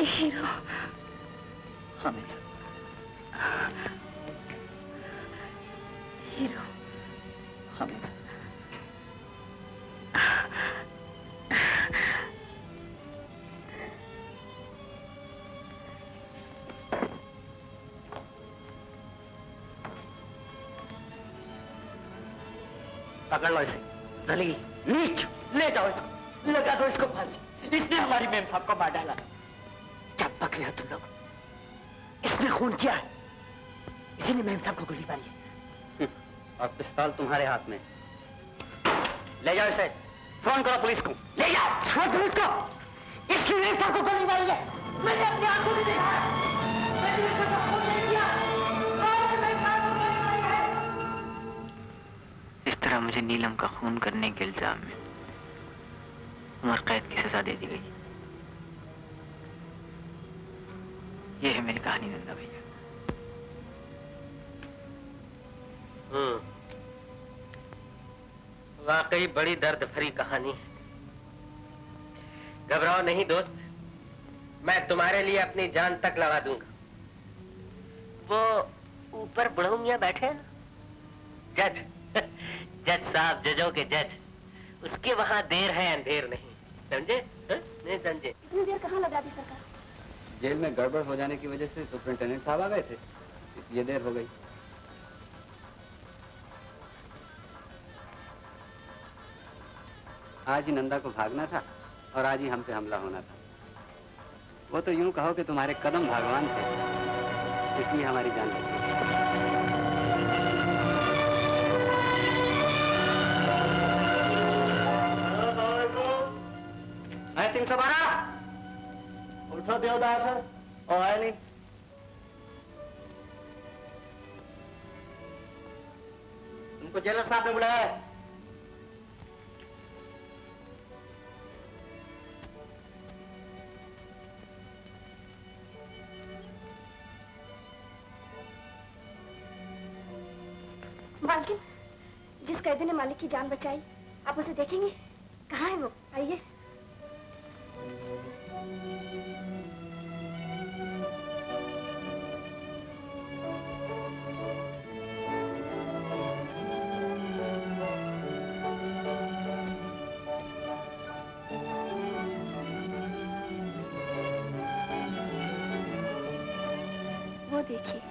Hero. Hamid. Hero. Hamid. पकड़ लो इसे, जलील, नीच, ले जाओ इसको, लगा दो इसको फांसी। इसने हमारी मेम साहब को मार डाला। क्या पक रहे हो तुम लोग? इसने खून किया है, इसी ने मेम साहब को गोली मारी है। और पिस्तौल तुम्हारे हाथ में। ले जाओ इसे, फोन करो पुलिस को। ले जाओ, छोड़ दो इसको। इसकी मेम साहब को गोली मारी है, मैंने अपनी आंखों से देखा है। मैंने इसको खून नहीं किया, और मेम साहब को गोली मारी है। इस तरह मुझे नीलम का खून करने के इल्जाम में उम्र कैद की सजा दे दी गई। ये है मेरी कहानी नंदा भैया। वाकई बड़ी दर्द भरी कहानी है। घबराओ नहीं दोस्त, मैं तुम्हारे लिए अपनी जान तक लगा दूंगा। वो ऊपर बुढ़ऊ मियां बैठे हैं ना, जज जज साहब, जजों के जज, उसके वहां देर है अंधेर नहीं, समझे? नहीं समझे? इतनी देर कहाँ लगा दी सरकार? जेल में गड़बड़ हो जाने की वजह से सुपरिंटेंडेंट साहब आ गए थे, इसलिए देर हो गई। आज ही नंदा को भागना था और आज ही हम पे हमला होना था। वो तो यूं कहो कि तुम्हारे कदम भगवान थे, इसलिए हमारी जान बची। है 312, उठो देवदास, और है नहीं। तुमको जेलर साहब ने बुलाया है। मालकिन, जिस कैदी ने मालिक की जान बचाई, आप उसे देखेंगे? कहाँ है वो? आइए। वो देखिए।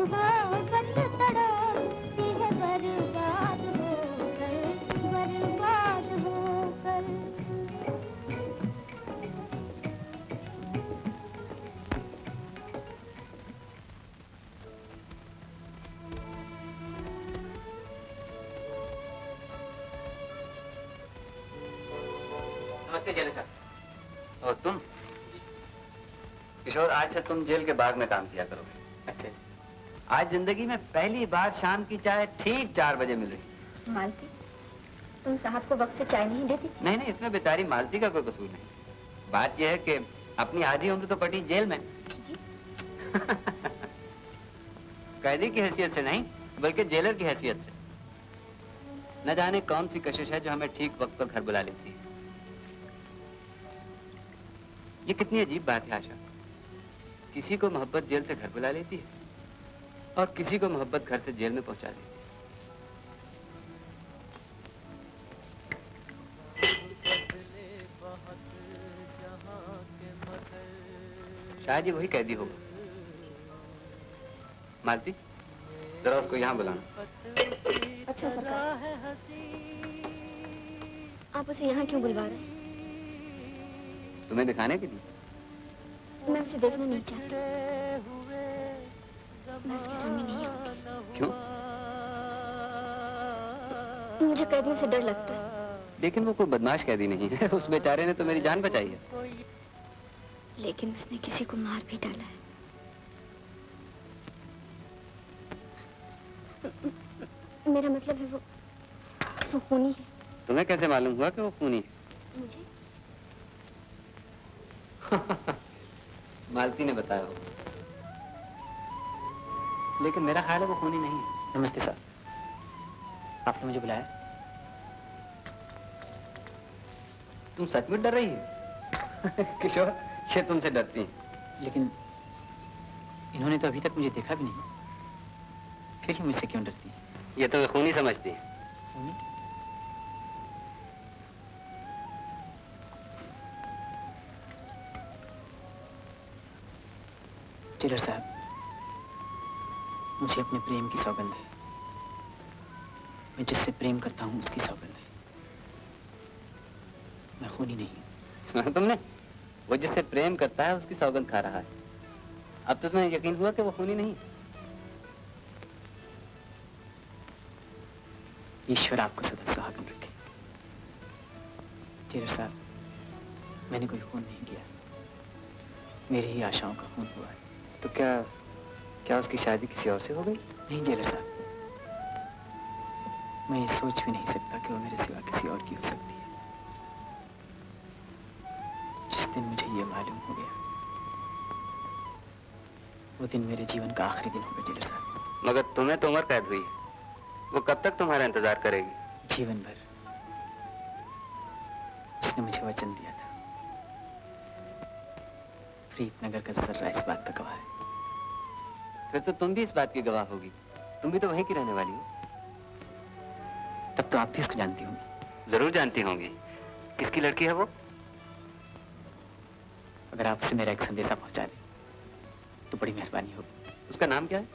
मोहब्बत तड़पती है बर्बाद होकर। नमस्ते जेल साहब। और तुम किशोर, आज से तुम जेल के बाग में काम किया करोगे। अच्छा। आज जिंदगी में पहली बार शाम की चाय ठीक 4 बजे मिल रही। मालती, तुम साहब को वक्त से चाय नहीं देती? नहीं नहीं, इसमें बेचारी मालती का कोई कसूर नहीं। बात यह है कि अपनी आधी उम्र तो कटी जेल में। कैदी की हैसियत से नहीं, बल्कि जेलर की हैसियत से। न जाने कौन सी कशिश है जो हमें ठीक वक्त पर घर बुला लेती है। ये कितनी अजीब बात है आशा। किसी को मोहब्बत जेल से घर बुला लेती है और किसी को मोहब्बत घर से जेल में पहुंचा देती है। शायद ये वही कैदी होगा। मालती, जरा उसको यहाँ बुलाना। अच्छा सरकार, आप उसे यहाँ क्यों बुलवा रहे हैं? तुम्हें दिखाने के लिए। मैं उसे देखना नहीं चाहती। मैं उसके सामने नहीं आऊंगी। क्यों? मुझे कैदियों से डर लगता है। लेकिन वो कोई बदमाश कैदी नहीं है। उस बेचारे ने तो मेरी जान बचाई है। लेकिन उसने किसी को मार भी डाला है। मेरा मतलब है वो खूनी है। तुम्हें कैसे मालूम हुआ कि वो खूनी है? मुझे मालती ने बताया होगा। लेकिन मेरा ख्याल है वो खूनी नहीं है। नमस्ते सर, आपने मुझे बुलाया? तुम सच में डर रही हो? किशोर, ये तुमसे डरती है। लेकिन इन्होंने तो अभी तक मुझे देखा भी नहीं, फिर ये मुझसे क्यों डरती है? ये तुम्हें खूनी समझती है। खूनी? टेलर साहब, मुझे अपने प्रेम की सौगंध है। मैं जिससे प्रेम करता हूँ उसकी सौगंध है। मैं खूनी नहीं हूँ। सुना तुमने? वो जिससे प्रेम करता है उसकी सौगंध खा रहा है। अब तो तुम्हें यकीन हुआ कि वो खूनी नहीं? ईश्वर आपको सदा सुहागन रखे। टेलर साहब, मैंने कोई खून नहीं किया, मेरी ही आशाओं का खून हुआ है। तो क्या उसकी शादी किसी और से हो गई? नहीं जेलर साहब, मैं ये सोच भी नहीं सकता कि वो मेरे सिवा किसी और की हो सकती है। जिस दिन मुझे ये मालूम हो गया, वो दिन मेरे जीवन का आखिरी दिन होगा जेलर साहब। मगर तुम्हें तो उम्र कैद हुई है। वो कब तक तुम्हारा इंतजार करेगी? जीवन भर। उसने मुझे वचन दिया था। प्रीतनगर का जर्रा इस बात का गवाह है। फिर तो तुम भी इस बात की गवाह होगी। तुम भी तो वहीं की रहने वाली हो। तब तो आप भी उसको जानती होंगी। जरूर जानती होंगी। किसकी लड़की है वो? अगर आप उसे मेरा एक संदेशा पहुंचा दें तो बड़ी मेहरबानी होगी। उसका नाम क्या है?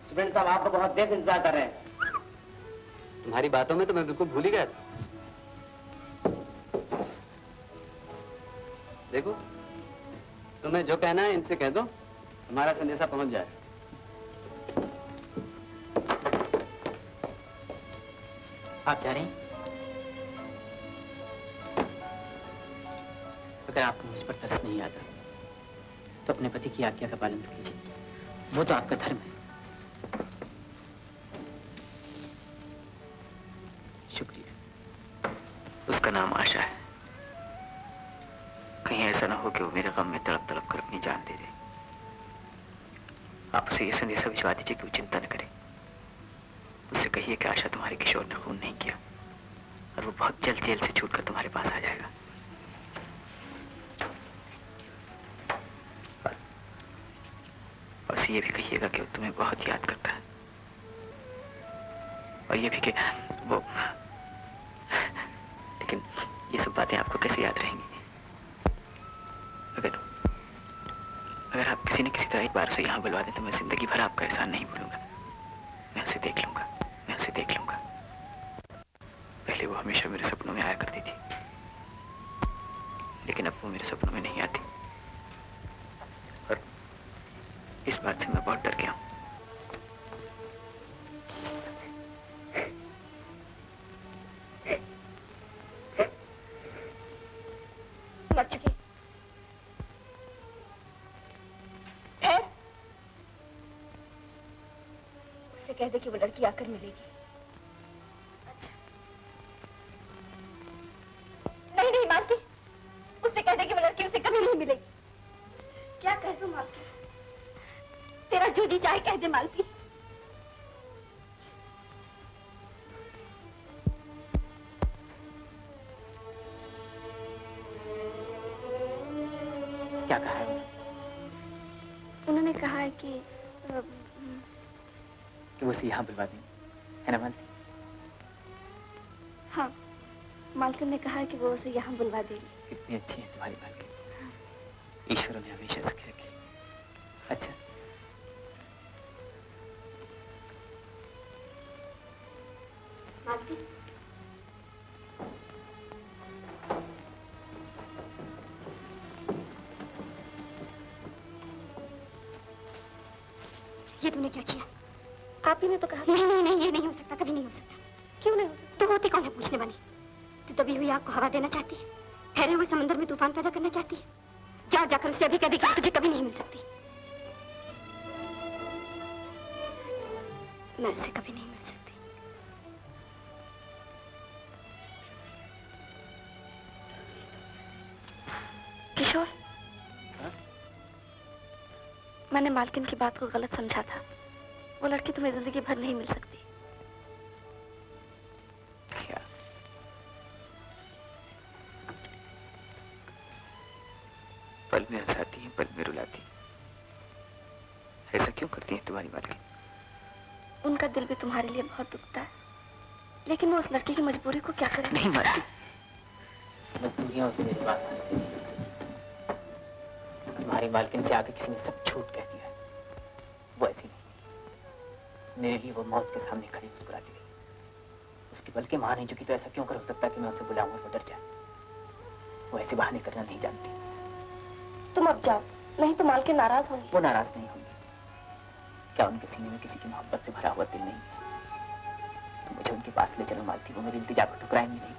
स्टूडेंट साहब, आपको बहुत देर से इंतजार कर रहे हैं। तुम्हारी बातों में तो मैं बिल्कुल भूल ही गया था। देखो, तुम्हें जो कहना है इनसे कह दो, हमारा संदेशा पहुंच जाए। आप जा रही हैं? अगर आपको मुझ पर तरस नहीं आता तो अपने पति की आज्ञा का पालन तो कीजिए। वो तो आपका धर्म है। शुक्रिया। उसका नाम आशा है। कहीं ऐसा ना हो कि वो मेरे गम में तड़प तड़प कर अपनी जान दे दे। आप उसे ये संदेशा भिजवा दीजिए कि वो चिंता न करे। उससे कहिए कि आशा तुम्हारे किशोर ने खून नहीं किया और वो बहुत जल्द जेल से छूटकर तुम्हारे पास आ जाएगा। और उसे ये भी कहिएगा कि वो तुम्हें बहुत याद करता है। और ये भी कि वो, लेकिन ये सब बातें आपको कैसे याद रहेंगी? अगर आप किसी न किसी तरह एक बार से यहाँ बुलवा दें तो मैं जिंदगी भर आपका एहसान नहीं भूलूंगा। मैं उसे देख लूंगा, मैं उसे देख लूंगा। पहले वो हमेशा मेरे सपनों में आया करती थी, लेकिन अब वो मेरे सपनों में नहीं आती। और इस बात से मैं बहुत डर गया हूँ। मर चुकी है। उसे कह दे कि वो लड़की आकर मिलेगी। अच्छा। नहीं नहीं मालती, उससे कह दे कि वो लड़की उसे कभी नहीं मिलेगी। क्या कह दूं मालती? तेरा जो जी चाहे कह दे मालती। क्या कहा है? उन्होंने कहा है कि वो उसे यहाँ बुलवा दें, है ना मालती? हाँ, मालकिन ने कहा है कि वो उसे यहाँ बुलवा देगी। कितनी अच्छी है तुम्हारी मालकिन। ईश्वर ने हमेशा सुखी रखी। अच्छा, मालकिन, ये तुमने क्या किया? आप ही ने तो कहा। नहीं नहीं नहीं, ये नहीं हो सकता, कभी नहीं हो सकता। क्यों नहीं हो सकता? तो होती कौन है पूछने वाली? तो दबी हुई आग को हवा देना चाहती है, ठहरे हुए समंदर में तूफान पैदा करना चाहती है। जाकर उसे अभी कह दे कि तुझे कभी नहीं मिल सकती। मैं उससे कभी नहीं मिल सकती। किशोर, मैंने मालकिन की बात को गलत समझा था। वो लड़की तुम्हें जिंदगी भर नहीं मिल सकती। क्या? पल में हंसाती है, पल में रुलाती है। ऐसा क्यों करती है तुम्हारी मालकिन? उनका दिल भी तुम्हारे लिए बहुत दुखता है, लेकिन वो उस लड़की की मजबूरी को क्या करे? नहीं मालकिन, मजबूरियां उसे मेरे पास आने से नहीं रोक सकती। तुम्हारी मालकिन से आके किसी ने सब झूठ कह दिया। वो ऐसी नहीं, मेरे लिए वो मौत के सामने खड़ी मुस्कुराती रही। उसकी बल्कि मां नहीं चुकी तो ऐसा क्यों कर सकता कि मैं उसे बुलाऊं और वो डर जाए। वो ऐसे बहाने करना नहीं जानती। तुम अब जाओ, नहीं तो मालकिन नाराज होंगी। वो नाराज नहीं होंगी। क्या उनके सीने में किसी की मोहब्बत से भरा हुआ दिल नहीं है? तो मुझे उनके पास ले चलो मालती, वो मेरी इल्तिजा को ठुकराएंगी नहीं।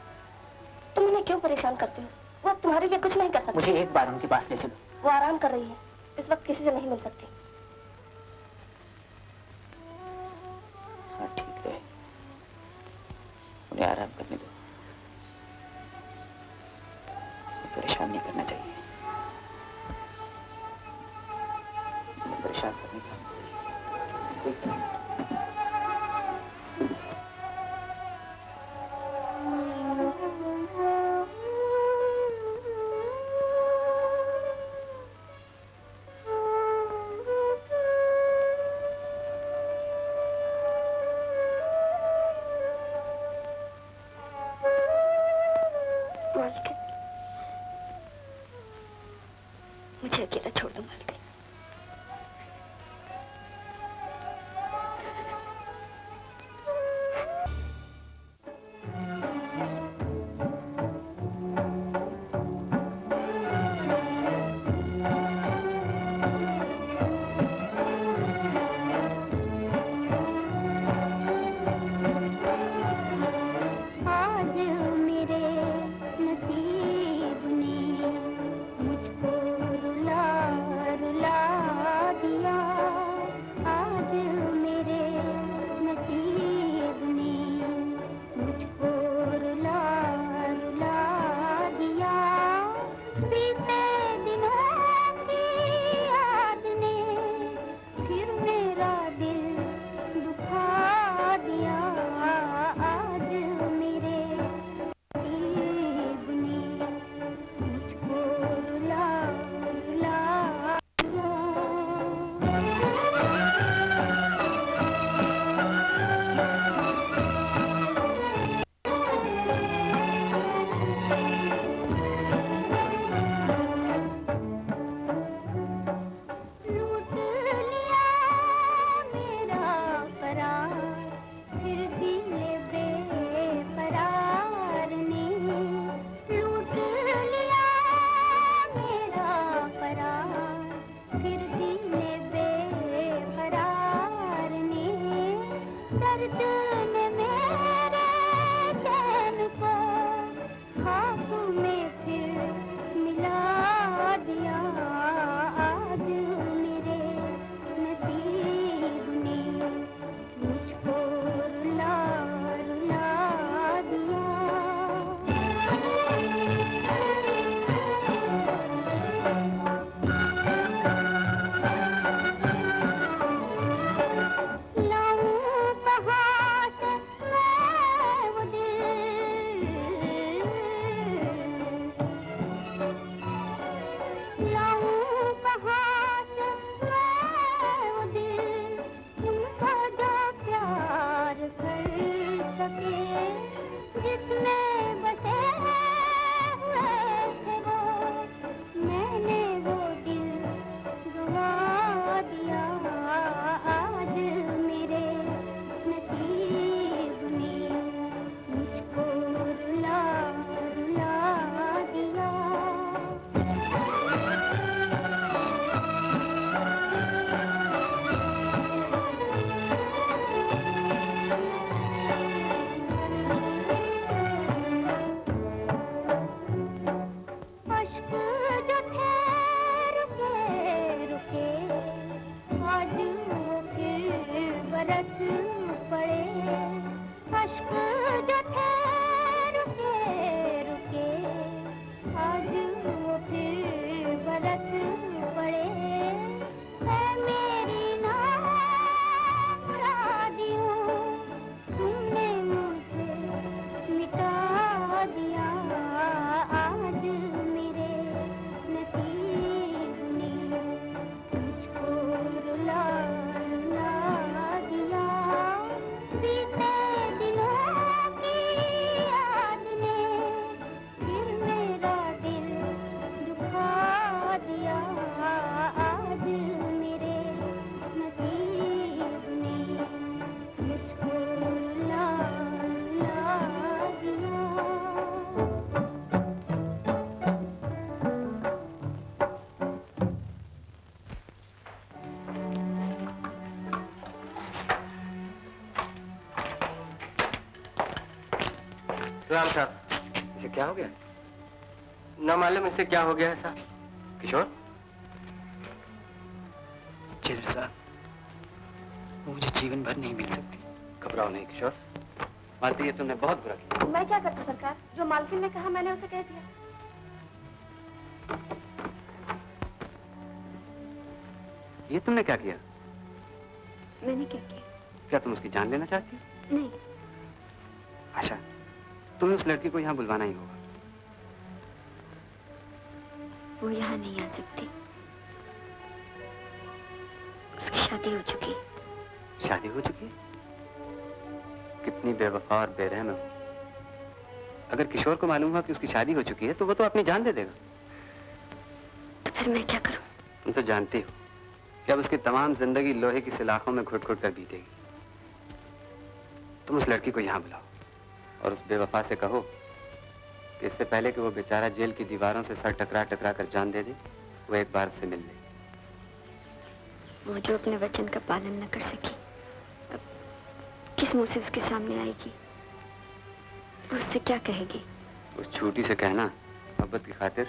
तुम उन्हें क्यों परेशान करती हो? वो तुम्हारे लिए कुछ नहीं कर सकती। मुझे एक बार उनके पास ले चलो। वो आराम कर रही है, इस वक्त किसी से नहीं मिल सकती। हाँ ठीक है, उन्हें आराम करने दो। परेशान नहीं करना चाहिए। परेशान करने का मुझे अकेला छोड़ दो मालकिन। बरस पड़े, अश्क जो थे रुके रुके, आज वो फिर बरस पड़े। है मेरी नामुरादियों, तुमने मुझे मिटा दिया। आज मेरे नसीब ने मुझको रुला रुला दिया। बीते दिनों की याद ने फिर मेरा दिल दुखा दिया। आज मेरे नसीब ने मुझको रुला रुला दिया। राम साहब, इसे क्या हो गया? न मालूम इसे क्या हो गया है साहब। किशोर, चिल्ल साहब, वो मुझे जीवन भर नहीं मिल सकती। घबराओ नहीं किशोर, मालती ये तुमने बहुत बुरा किया। मैं क्या करती सरकार, जो मालकिन ने कहा मैंने उसे कह दिया। ये तुमने क्या किया? मैंने क्या किया? क्या तुम उसकी जान लेना चाहती हो? नहीं, आशा, तुम्हें उस लड़की को यहाँ बुलवाना ही होगा। वो यहाँ नहीं आ सकती। उसकी शादी हो चुकी। शादी हो चुकी है? कितनी बेवफा और बेरहम है। अगर किशोर को मालूम हुआ कि उसकी शादी हो चुकी है तो वो तो अपनी जान दे देगा। तो फिर मैं क्या करूं? तुम तो जानती हो कि अब उसकी तमाम जिंदगी लोहे की सलाखों में घुट घुट कर बीतेगी। तुम उस लड़की को यहाँ बुलाओ और उस बेवफा से कहो कि इससे पहले कि वो बेचारा जेल की दीवारों से सर टकरा टकरा कर जान दे दे, वो एक बार उससे मिल ले। वो जो अपने वचन का पालन न कर सकी, अब किस मुंह से उसके सामने आएगी? वो उससे क्या कहेगी? उस झूठी से कहना मोहब्बत की खातिर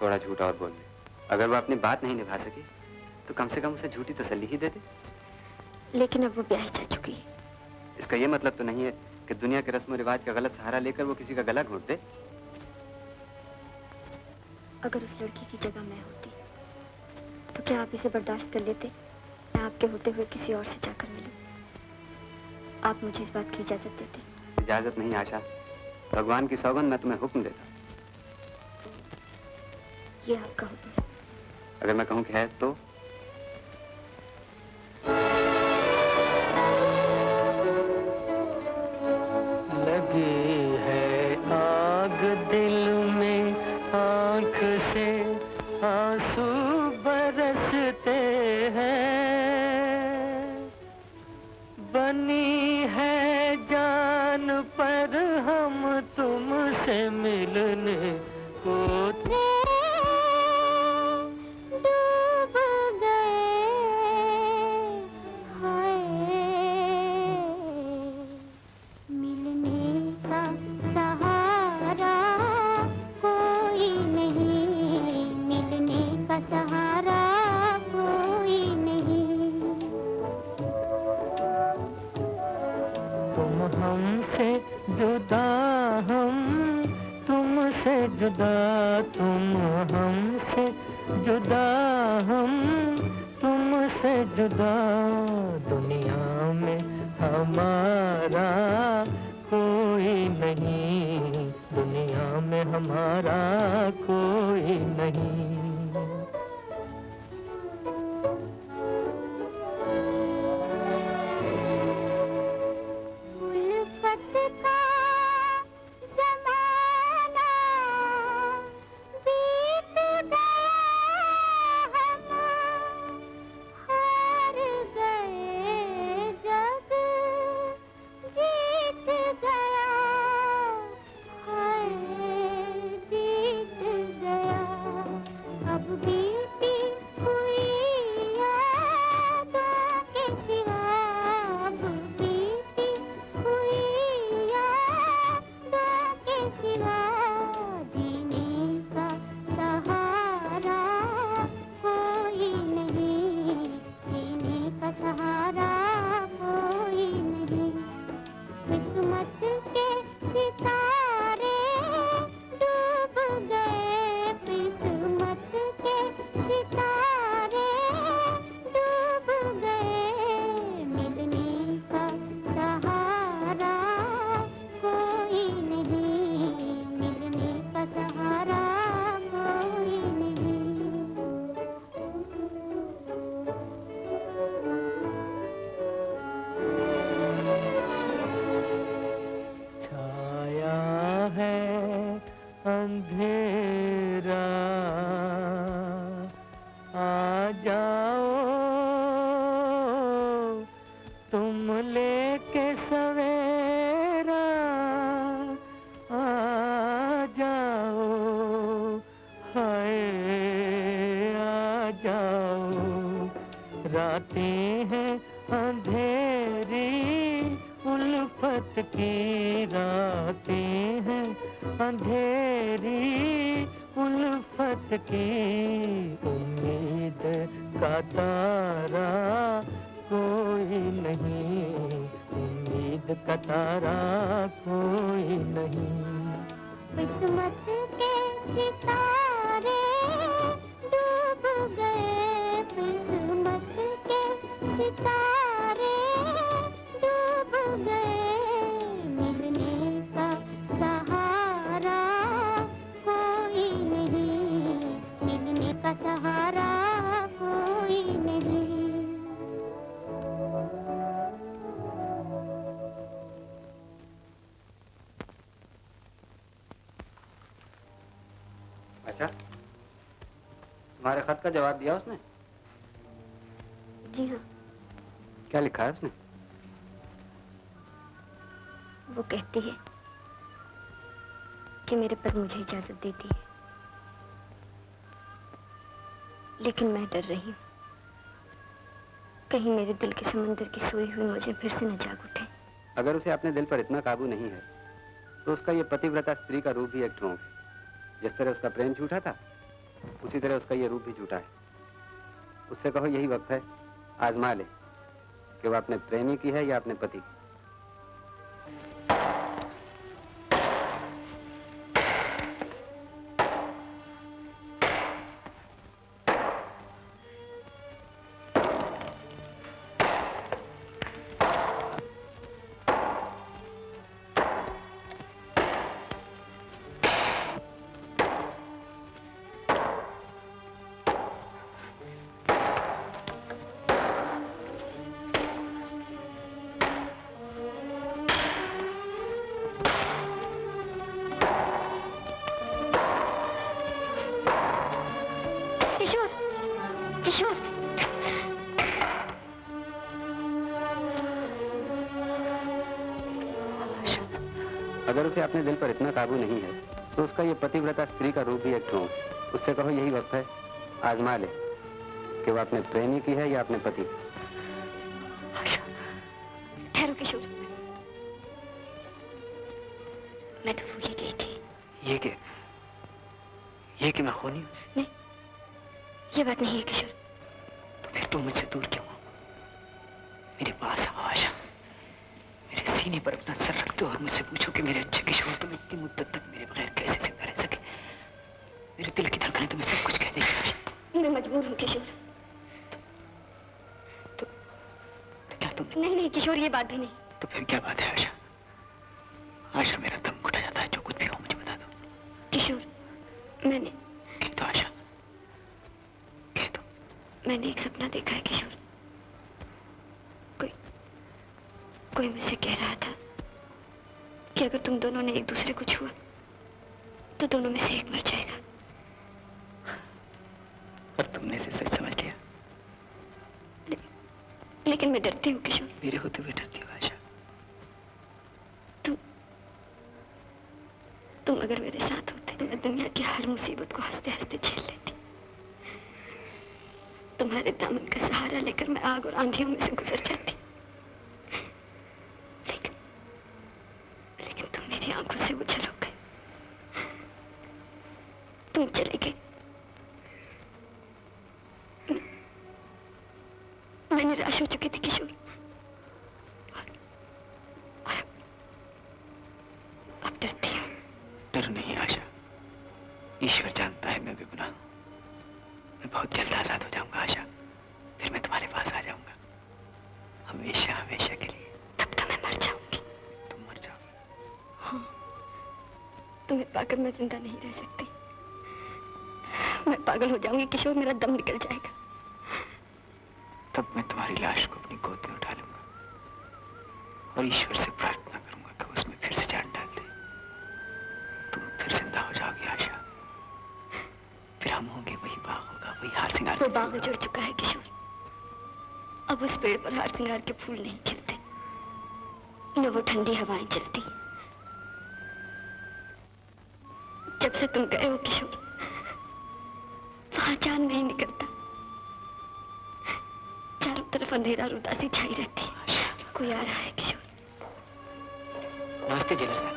थोड़ा झूठ और बोल दे। अगर वो अपनी बात नहीं निभा सकी तो कम से कम उसे झूठी तसल्ली ही दे दे। लेकिन अब वो ब्याह जा चुकी है। इसका ये मतलब तो नहीं है कि दुनिया के रस्म रिवाज का गलत सहारा लेकर वो किसी का गला घोंट दे। अगर उस लड़की की जगह मैं होती तो क्या आप इसे बर्दाश्त कर लेते? मैं आपके होते हुए किसी और से जाकर मिलूं? आप मुझे इस बात की इजाजत देते? इजाजत नहीं आशा, भगवान की सौगंध मैं तुम्हें हुक्म देता। ये आपका हुक्म है। अगर मैं कहूँ कि है तो? लगी है आग दिल में, आंख से आंसू बरसते हैं। बनी है जान पर हम तुमसे मिलने को। डूब गए हाय, मिलने का सहारा कोई नहीं, मिलने का सहारा कोई नहीं। तुम हमसे जुदा, हम तुमसे जुदा, तुम हमसे जुदा, हम तुमसे जुदा। दुनिया में हमारा कोई नहीं, दुनिया में हमारा कोई नहीं। उल्फत का ज़माना बीत गया, हम हार गए, जग जीत गया, हाय जीत गया। जाओ तुम लेके सवेरा आ जाओ, हाय आ जाओ। रातें हैं अंधेरी उल्फत की, रातें हैं अंधेरी उल्फत की, उम्मीद का तारा कोई नहीं, उम्मीद का तारा कोई नहीं। किस्मत के सितारे डूब गए, किस्मत के सितारे डूब गए, मिलने का सहारा कोई नहीं, मिलने का सहारा कोई नहीं। अच्छा, तुम्हारे खत का जवाब दिया उसने? जी हाँ। क्या लिखा है उसने? वो कहती है कि मेरे पर मुझे इजाजत देती है, लेकिन मैं डर रही हूँ कहीं मेरे दिल के समंदर की सोई हुई मुझे फिर से न जाग उठे। अगर उसे अपने दिल पर इतना काबू नहीं है तो उसका ये पतिव्रता स्त्री का रूप भी एक ढोंग है। जिस तरह उसका प्रेम झूठा था, उसी तरह उसका ये रूप भी झूठा है। उससे कहो यही वक्त है, आजमा ले कि वो अपने प्रेमी की है या अपने पति की। किशोर, अगर उसे अपने दिल पर इतना काबू नहीं है तो उसका ये पतिव्रता स्त्री का रूप भी एक ढोंग है। उससे कहो यही वक्त है, आजमा ले कि वो अपने प्रेमी की है या अपने पति की। ठहरो किशोर, मैं तो भूल ही गई थी। ये कि मैं खूनी हूँ? नहीं, ये बात नहीं है किशोर। तो फिर तुम मुझसे दूर क्यों हो? मेरे पास आओ आशा, मेरे सीने पर अपना सर रख दो और मुझसे पूछो कि मेरे अच्छे किशोर तुम इतनी मुद्दत तक मेरे बगैर कैसे जिंदा रह सके। मेरे दिल की धड़कनें तुम्हें सब कुछ कह देगी आशा। मैं मजबूर हूँ किशोर। तो क्या तुम? नहीं किशोर, ये बात भी नहीं। तो फिर क्या बात है आशा? आशा, मेरा दम घुटा जाता है, जो कुछ भी हो मुझे बता दो। किशोर, मैंने कह दो आशा, कह दो। मैंने एक सपना देखा है किशोर। कोई मुझसे कह रहा था कि अगर तुम दोनों ने एक दूसरे को छुआ तो दोनों में से एक मर जाएगा। और तुमने इसे सच समझ लिया? लेकिन मैं डरती हूँ किशोर। मेरे होते हुए डरती हो आशा? तुम अगर मेरे साथ होते तो मैं दुनिया की हर मुसीबत को हंसते हंसते झेल लेती। तुम्हारे दामन का सहारा लेकर मैं आग और आंधियों में से गुजर जाती। लेकिन तुम मेरी आंखों से उछल हो गए। तुम चले गए। मैं निराश हो चुकी थी किशोर। अब डरती हूँ। डर नहीं आशा, ईश्वर जानता है मैं बेगुनाह हूँ। मैं बहुत जल्द आजाद हो जाऊंगा आशा, फिर मैं तुम्हारे पास आ जाऊंगा, हमेशा हमेशा के लिए। तब तो मैं मर जाऊंगी। तुम मर जाओगी? हाँ, तुम्हें पाकर मैं जिंदा नहीं रह सकती। मैं पागल हो जाऊंगी किशोर, मेरा दम निकल जाएगा। तब मैं तुम्हारी लाश को अपनी गोद में उठा लूंगा और ईश्वर से प्रार्थना करूंगा कि उसमें फिर से जान डाल दे। तुम फिर जिंदा हो जाओगी आशा, फिर हम होंगे, वही बाग होगा, वही हार सिंगार। हो बाग उजड़ चुका है किशोर। अब उस पेड़ पर हार सिंगार के फूल नहीं खिलते, न वो ठंडी हवाएं चलती। जब से तुम गए हो किशोर, वहां चांद नहीं निकलता, चारों तरफ अंधेरा और उदासी छाई रहती है। कोई आ रहा है किशोर। नमस्ते जेलर साहब।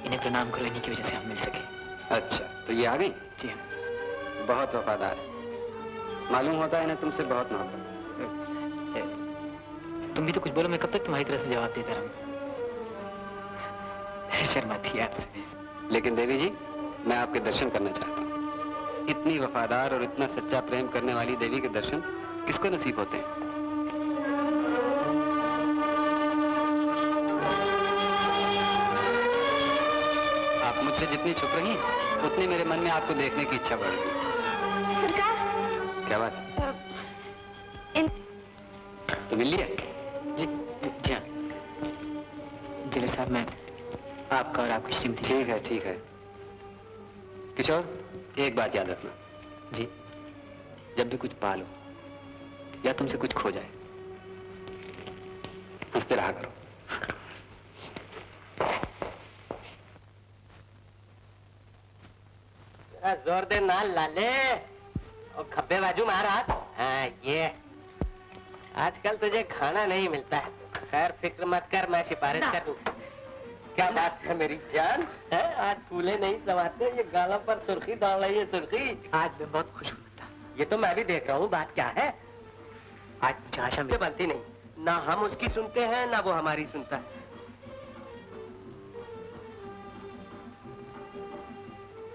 इन्हें प्रणाम करो, इन्हीं की वजह से हम मिल सके। अच्छा, तो ये आ गई? जी हाँ। बहुत वफादार है, मालूम होता है इन्हें तुमसे बहुत मोहब्बत। तुम भी तो कुछ बोलो, मैं कब तक तुम्हारी तरह से जवाब देता रहूं? शर्माती है आपसे। लेकिन देवी जी, मैं आपके दर्शन करना चाहता हूँ। इतनी वफादार और इतना सच्चा प्रेम करने वाली देवी के दर्शन किसको नसीब होते हैं? आप मुझसे जितनी छुप रही उतनी मेरे मन में आपको देखने की इच्छा बढ़ रही। सरकार, क्या बात? तो मिल लिया? जी हाँ जेलर साहब, मैं आपका और आपकी श्रीमती। ठीक है, ठीक है। किशोर, एक बात याद रखना। जी। जब भी कुछ पालो या तुमसे कुछ खो जाए, हंसते रहा करो। जोर दे ना लाले, और खब्बे बाजू मार हाथ। हाँ, ये आजकल तुझे खाना नहीं मिलता है। खैर फिक्र मत कर, मैं सिफारिश कर दूं। क्या बात है मेरी जान है? आज फूले नहीं समाते, ये गालों पर सुर्खी डाल रही है। सुर्खी आज मैं बहुत खुश हूँ। ये तो मैं भी देख रहा हूँ। बात क्या है? आज मुझे आशा मुझे बनती नहीं, ना हम उसकी सुनते हैं ना वो हमारी सुनता है।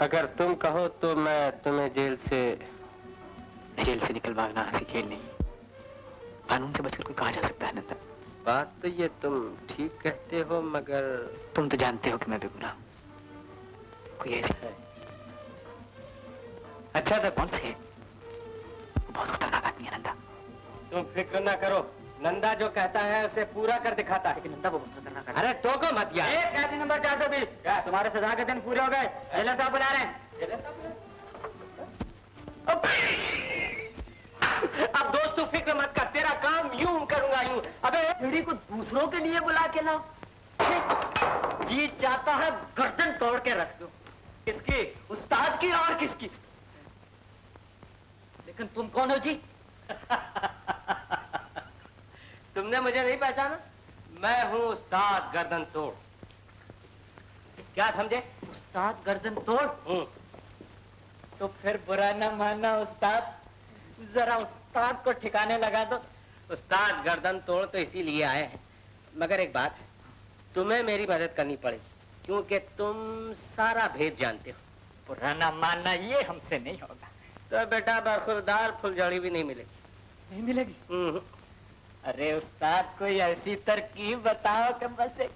अगर तुम कहो तो मैं तुम्हें जेल से निकल भागना हंसी खेल नहीं। कानून से बचकर कोई कहा जा सकता है नंदा? बात तो ये तुम ठीक कहते हो, मगर तुम तो जानते हो कि मैं बेगुनाह हूं। कोई ऐसी है? अच्छा तो कौन से है? वो बहुत खतरनाक आदमी है नंदा। तुम फिक्र ना करो, नंदा जो कहता है उसे पूरा कर दिखाता है। लेकिन नंदा वो बहुत खतरनाक है। अरे टोको मत यार। कैदी नंबर 420, क्या तुम्हारे सजा के दिन पूरे हो गए? जेलर साहब बुला रहे हैं। अब दोस्त तू फिक्र मत कर, तेरा काम यूं करूंगा यूं। अबे चिड़ी को दूसरों के लिए बुला के लाओ। जी चाहता है गर्दन तोड़ के रख दो। किसकी? उस्ताद की और किसकी? लेकिन तुम कौन हो जी? तुमने मुझे नहीं पहचाना? मैं हूँ उस्ताद गर्दन तोड़। क्या समझे? उस्ताद गर्दन तोड़? तो फिर बुरा न मानना उस्ताद, जरा उस्ताद को ठिकाने लगा दो। उस्ताद गर्दन तोड़ तो इसीलिए आए हैं, मगर एक बात, तुम्हें मेरी मदद करनी पड़ेगी, क्योंकि तुम सारा भेद जानते हो। बुरा न मानना, ये हमसे नहीं होगा। तो बेटा बरखुरदार फुलझड़ी भी नहीं मिलेगी। नहीं मिलेगी? अरे उस्ताद कोई ऐसी तरकीब बताओ कि बस एक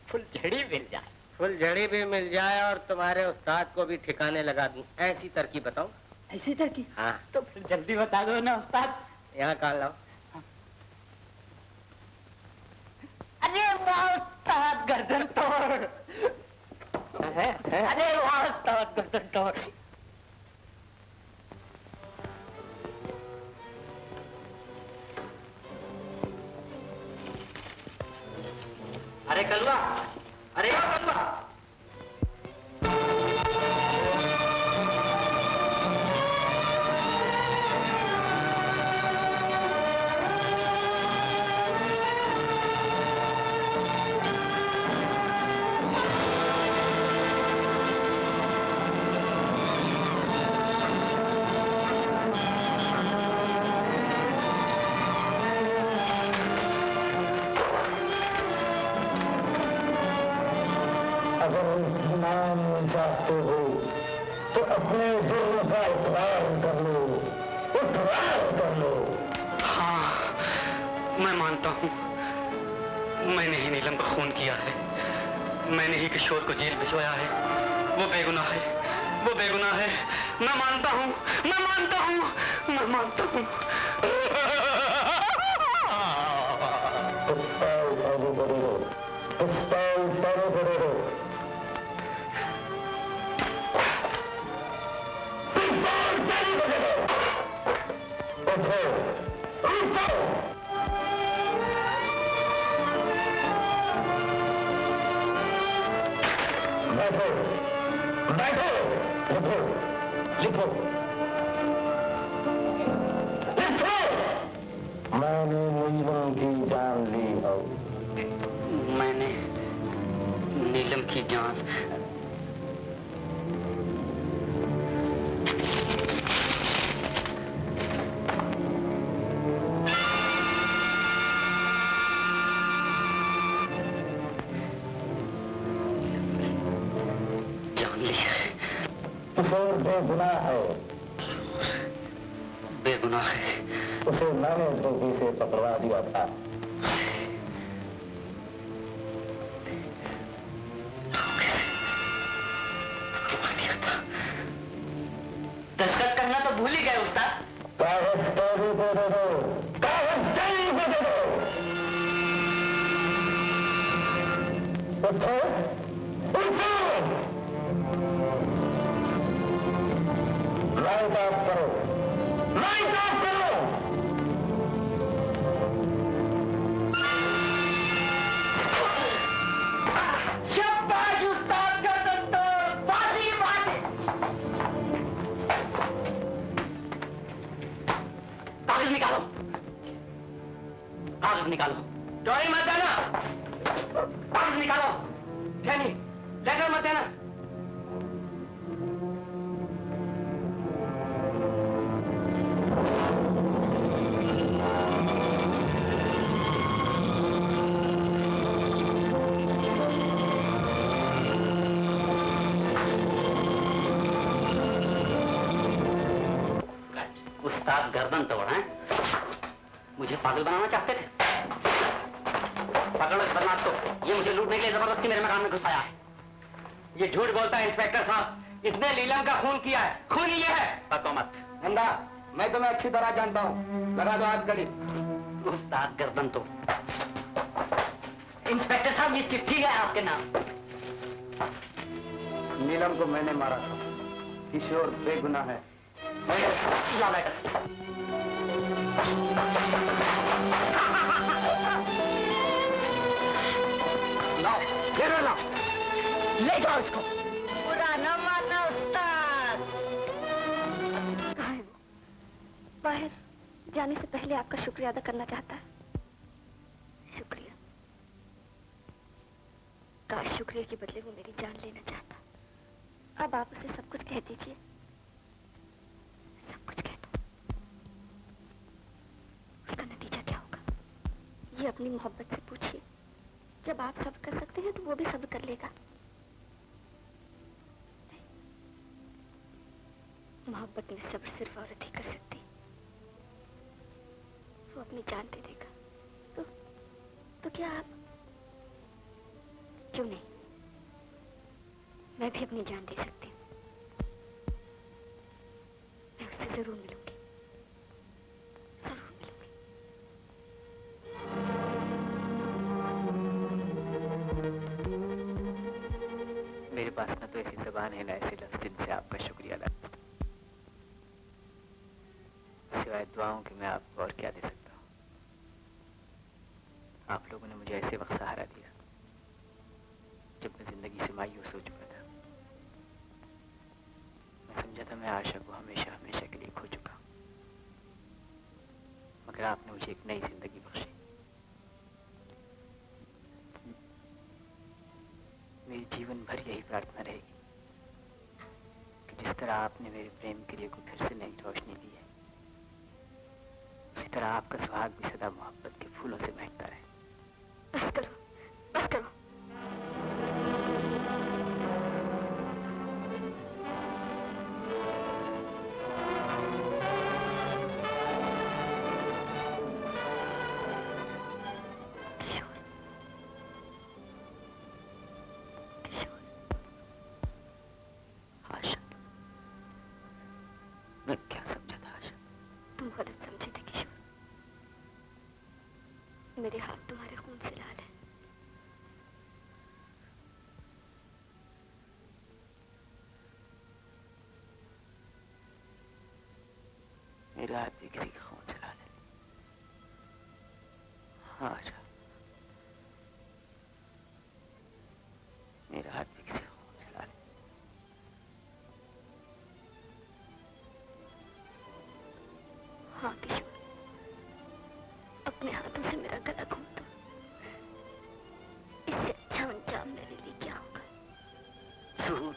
फुलझड़ी मिल जाए। फुलझड़ी भी मिल जाए और तुम्हारे उस्ताद को भी ठिकाने लगा दूं, ऐसी तरकीब बताओ। ऐसी तरकीब? हाँ। तो फिर जल्दी बता दो ना उस्ताद। यहाँ कहाँ लाओ? अरे वाह उस्ताद गर्दन तोड़। अरे वाह उस्ताद गर्दन तोड़। अरे कलवा, अरे कलवा। अगर इत्मीनान चाहते हो तो अपने जुर्म का इकरार कर लो, इकरार कर लो। हाँ, मैं मानता हूँ, मैंने ही नीलम का खून किया है, मैंने ही किशोर को जेल भिजवाया है। वो बेगुनाह है, वो बेगुनाह है। मैं मानता हूँ, मैं मानता हूँ, मैं मानता हूँ। उठो, उठो। बैठो, बैठो, लिखो, लिखो, लिखो। मैंने नीलम की जान ली हो। मैंने नीलम की जान किशोर बेगुनाह है। बेगुनाह है। उसे मैंने धोबी से पकड़वा दिया था। दस्तखत करना तो भूल ही गए उस्ताद। कागज डायरी को दे दो, कागज डायरी को दे दो। उठो, उठो। लाइट ऑफ करो, लाइट ऑफ करो। शाबाश उस्ताद का दंतोर, बाजी बाजी। कागज निकालो, कागज निकालो। चोरी मत देना, कागज निकालो। नहीं, लेटर मत देना। उस्ताद गर्दन तोड़ हैं? मुझे पागल बनाना चाहते थे? पकड़ो इस बदमाश को। ये मुझे लूटने के लिए जबरदस्ती मेरे मकान में घुसाया है। ये झूठ बोलता है इंस्पेक्टर साहब। इसने नीलम का खून किया है। खून ये है। पतो मत। नंदा, मैं तुम्हें अच्छी तरह जानता हूँ। लगा दो हाथ कड़ी। उस्ताद गर्दन तोड़। इंस्पेक्टर साहब, ये चिट्ठी है आपके नाम। नीलम को मैंने मारा था। किशोर बेगुनाह है। लाओ लेटर। लाओ, घेरो लाओ। ले जाओ इसको। पुराना माना उस्ताद। कहाँ है वो? बाहर जाने से पहले आपका शुक्रिया अदा करना चाहता है। शुक्रिया? काश शुक्रिया के बदले वो मेरी जान लेना चाहता। अब आप उसे सब कुछ कह दीजिए, सब कुछ कह दो। उसका नतीजा क्या होगा ये अपनी मोहब्बत से पूछिए। जब आप सब्र कर सकते हैं तो वो भी सब्र कर लेगा। मोहब्बत में सब्र सिर्फ औरत ही कर सकती। वो अपनी जान दे देगा तो क्या आप? क्यों नहीं, मैं भी अपनी जान दे सकती हूँ। मैं उससे जरूर मिलूंगी, जरूर मिलूंगी। मेरे पास ना तो ऐसी जबान है, ना ऐसे लफ्ज जिनसे आपका शुक्रिया अदा करूं। सिवाय दुआओं के मैं आपको और क्या दे सकता हूँ। आप लोगों ने मुझे ऐसे वक्त सहारा दिया जब मैं जिंदगी से मायूस हो चुका था। मैं समझा था मैं आशा को हमेशा हमेशा के लिए खो चुका हूँ, मगर आपने मुझे एक नई जिंदगी बख्शी। मेरी जीवन भर यही प्रार्थना रहेगी कि जिस तरह आपने मेरे प्रेम के लिए को फिर से नई रोशनी दी है, उसी तरह आपका सुहाग भी सदा मोहब्बत के फूलों से महकता रहे। बस करो, बस करो। किशोर, किशोर। आशा, मैं क्या समझा था आशा? तुम गलत समझे थे किशोर। मेरे हाथ तुम्हारे खून से लाल है। मेरा हाथ भी किसी के खून से हाँ आशा, मेरा हाथ भी किसी को चला ले। हाँ किशोर, अपने हाथों से मेरा गला घोंट दो। इससे अच्छा अंजाम मेरे लिए क्या होगा? झूठ,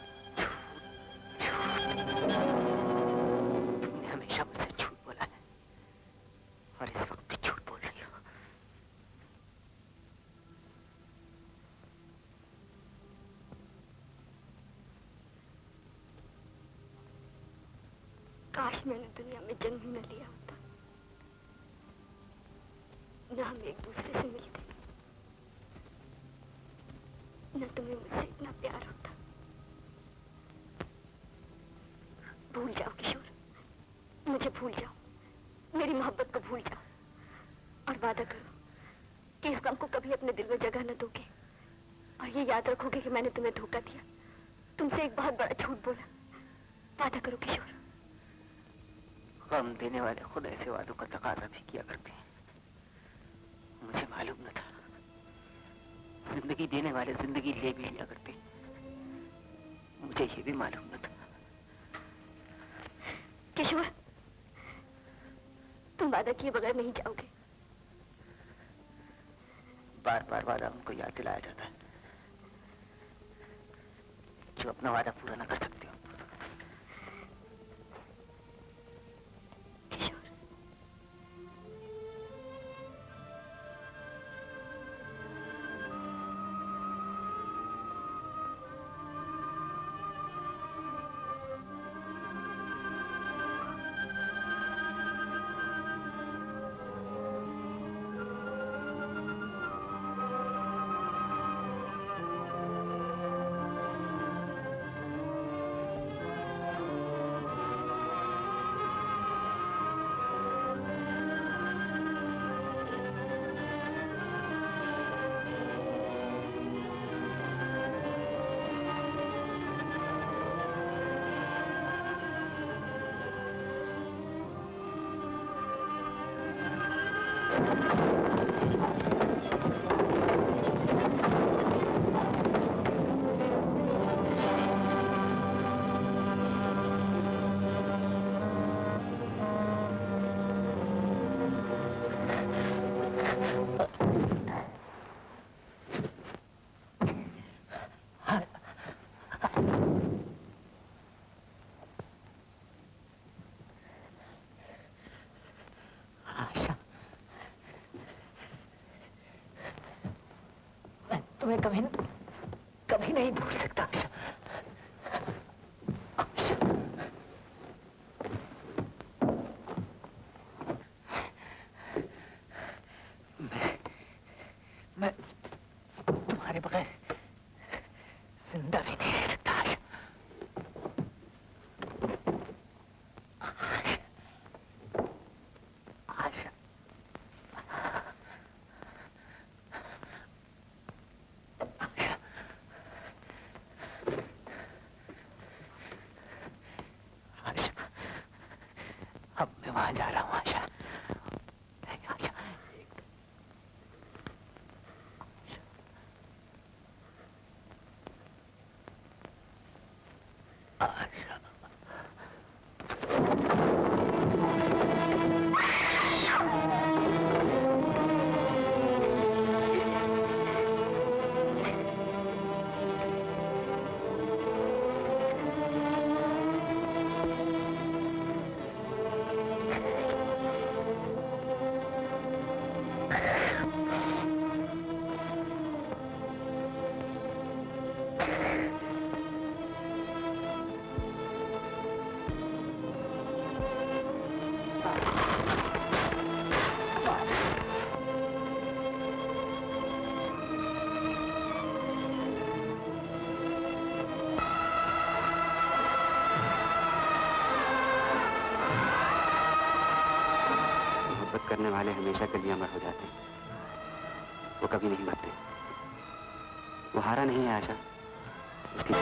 तुमने हमेशा मुझसे झूठ बोला है और इस वक्त भी झूठ बोल रही हो। काश मैंने दुनिया में जन्म ही न लिया होता, न हम एक दूसरे से मिलते, न तुम्हें मुझसे इतना प्यार होता। भूल जाओ किशोर, मुझे भूल जाओ, मेरी मोहब्बत को भूल जाओ और वादा करो कि इस गम को कभी अपने दिल में जगह न दोगे और ये याद रखोगे कि मैंने तुम्हें धोखा दिया, तुमसे एक बहुत बड़ा झूठ बोला। वादा करो किशोर। गम देने वाले खुद ऐसे वादों का तकाजा भी किया करते हैं। मुझे मालूम न था, जिंदगी देने वाले जिंदगी ले भी लिया करते। मुझे ये भी मालूम न था। किशोर, तुम वादा किए बगैर नहीं जाओगे। बार बार वादा उनको याद दिलाया जाता है जो अपना वादा पूरा न कर सकते हो। मैं तुम्हें कभी नहीं भूल सकता आशा। मैं तुम्हारे बगैर जिंदा भी नहीं रह सकता आशा। आशा, अब मैं वहां जा रहा हूँ आशा। आशा, आशा। करने वाले हमेशा के लिए अमर हो जाते हैं, वो कभी नहीं मरते। वो हारा नहीं है आशा, उसकी